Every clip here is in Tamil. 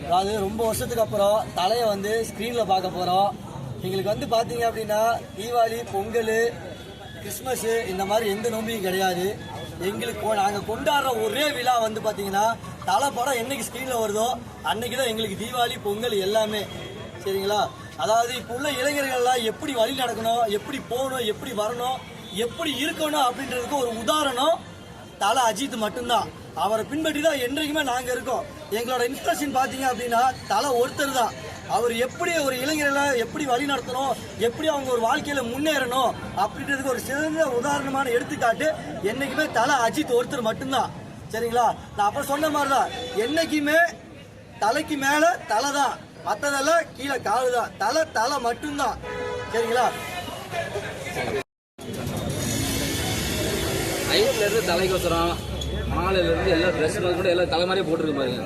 அதாவது ரொம்ப வருஷத்துக்கு அப்புறம் தலையை வந்து ஸ்க்ரீனில் பார்க்க போகிறோம். எங்களுக்கு வந்து பார்த்தீங்க அப்படின்னா தீபாவளி, பொங்கல், கிறிஸ்மஸ் இந்த மாதிரி எந்த நோம்பியும் கிடையாது. எங்களுக்கு நாங்கள் கொண்டாடுற ஒரே விழா வந்து பார்த்தீங்கன்னா தலை படம் என்னைக்கு ஸ்க்ரீனில் வருதோ அன்னைக்கு தான் எங்களுக்கு தீபாவளி, பொங்கல் எல்லாமே. சரிங்களா? அதாவது இப்போ உள்ள இளைஞர்கள்லாம் எப்படி வழி நடக்கணும், எப்படி போகணும், எப்படி வரணும், எப்படி இருக்கணும் அப்படின்றதுக்கு ஒரு உதாரணம் தலை அஜித் மட்டும்தான். அவரை பின்பற்றி தான் என்றைக்குமே நாங்கள் இருக்கோம். எங்களோட இன்ஸ்பிரேஷன் பார்த்தீங்க அப்படின்னா தலை ஒருத்தர் தான். அவர் எப்படி ஒரு இளைஞர்களை எப்படி வழி நடத்தணும், எப்படி அவங்க ஒரு வாழ்க்கையில் முன்னேறணும் அப்படின்றதுக்கு ஒரு சிறந்த உதாரணமான எடுத்துக்காட்டு என்னைக்குமே தலை அஜித் ஒருத்தர் மட்டும்தான். சரிங்களா? நான் அப்போ சொன்ன மாதிரி தான், என்னைக்குமே தலைக்கு மேலே தலை தான், மற்றதெல்லாம் கீழே காலு தான். தலை மட்டும்தான். சரிங்களா? ஐட்லேருந்து தலைக்கோசரம் மாலையிலேருந்து எல்லா ட்ரெஸ் கூட எல்லாம் தலை மாதிரியே போட்டுருக்கு பாருங்க.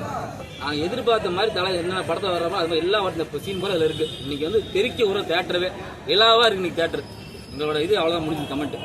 நாங்கள் எதிர்பார்த்த மாதிரி தலை என்னென்ன படத்தில் வர்றப்போ அது மாதிரி எல்லா வாட்டில் சீன் போல அதில் இருக்குது. இன்றைக்கி வந்து தெறிக்க ஒரு தேட்டரவே எல்லாவாக இருக்குது. இன்றைக்கி தேட்டர் எங்களோட இது அவ்வளோதான் முடிஞ்சு கமெண்ட்.